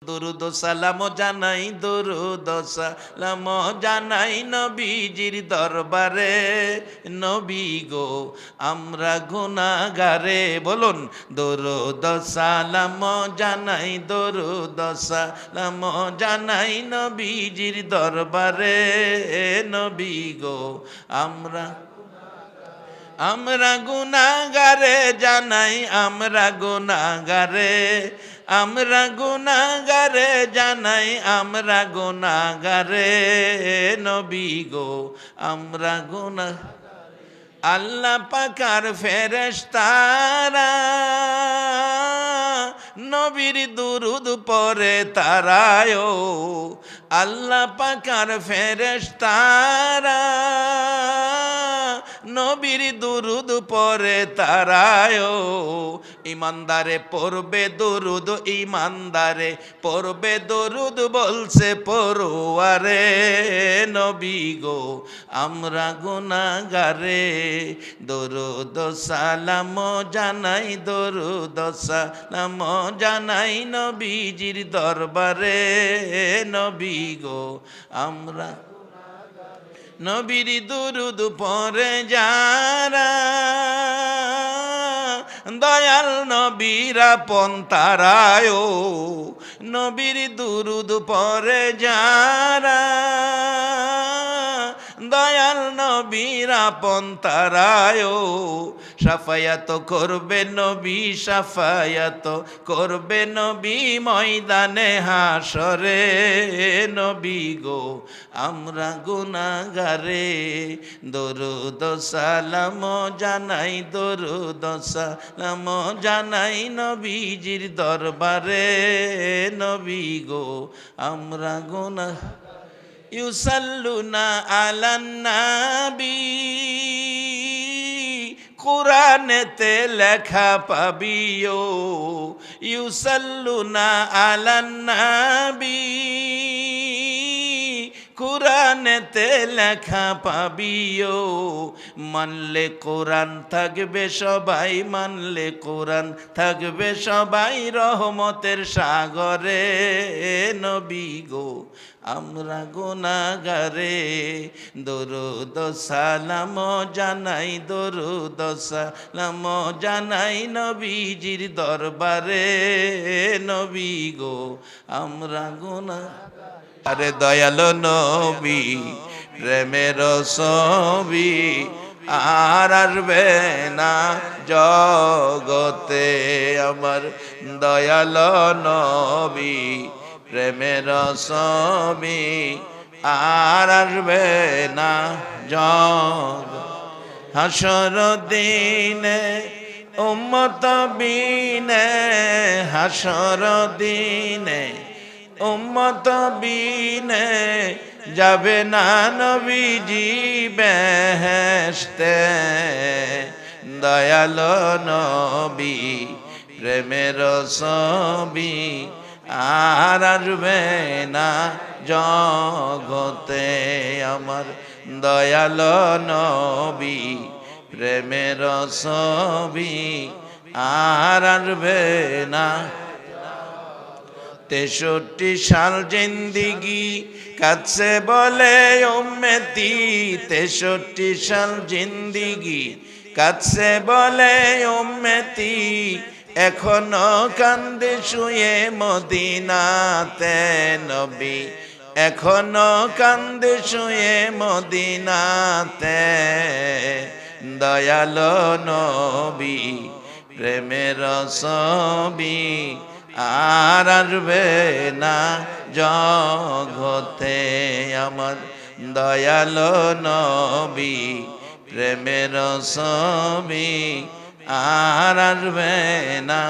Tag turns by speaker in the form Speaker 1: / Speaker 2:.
Speaker 1: দরুদ ও সালাম জানাই, দরুদ ও সালাম জানাই নবীজির দরবারে। নবী গো আমরা গুনাহগারে, বলুন দরুদ ও সালাম জানাই, দরুদ ও সালাম জানাই নবীজির দরবারে। নবী গো আমরা গুনাহগারে জানাই, আমরা গুনাহগারে, আমরা গুনাহগারে জানাই, আমরা গুনাহগারে। নবী গো আমরা আল্লাহ পাকার ফেরেশতারা নবীর দুরুদ পড়ে তারায়। আল্লাহ পাকার ফেরেশতারা নবীর দুরুদ পড়ে তারায়। ইমানদারে পড়বে দুরুদ, ইমানদারে পড়বে দুরুদ বলছে পড়ুয়ারে। নবী গো আমরা গুনাহগারে, দরুদ সালাম জানাই, দরুদ সালাম জানাই নবীজির দরবারে। নবী গো আমরা নবীর দুরুদ পড়ে যারা দয়াল নবীর আপন তারায়। নবীর দুরুদ পড়ে যারা দয়াল নবীর আপন তারায়। সাফায়াত করবে নবী, সাফায়াত করবে নবী ময়দানে হাসরে। নবী গো আমরা গুনাহগারে, দরুদ সালাম জানাই, দরুদ সালাম জানাই নবীজির দরবারে। নবী গো আমরা ইউসাল্লুনা আলান নাবী, কুরআনেতে লেখা পাবিও। ইউসাল্লুনা আলান নাবী, কুরআনেতে লেখা পাবিও। মানলে কোরআন থাকবে সবাই, মানলে কোরআন থাকবে সবাই রহমতের সাগরে। নবী গো আমরা গুনাহগারে, দরুদ সালাম জানাই, দরুদ সালাম জানাই নবীজির দরবারে। নবী গো আমরা আরে দয়াল নবী প্রেমের ছবি আর আসবে না জগতে। আমার দয়াল নবী প্রেমের ছবি আর আসবে না জগতে। হাসর দিনে উম্মত বিনে, হাসর দিনে উম্মত বিনে যাবে না নবীজি বেহেশতে। দয়াল নবী প্রেমের ছবি আর আসবে না জগতে। আমার দয়াল নবী প্রেমের ছবি আর আসবে না। 63 সাল জিন্দিগি কাছে বলে উম্মতি, 63 সাল জিন্দিগি কাছে বলে উম্মতি। এখনো কান্দে শুয়ে মদিনাতে নবী, এখনো কান্দে শুয়ে মদিনাতে। দয়াল নবী প্রেমের ছবি আর আসবে না জগতে। আমার দয়াল নবী প্রেমের ছবি আর আসবে না।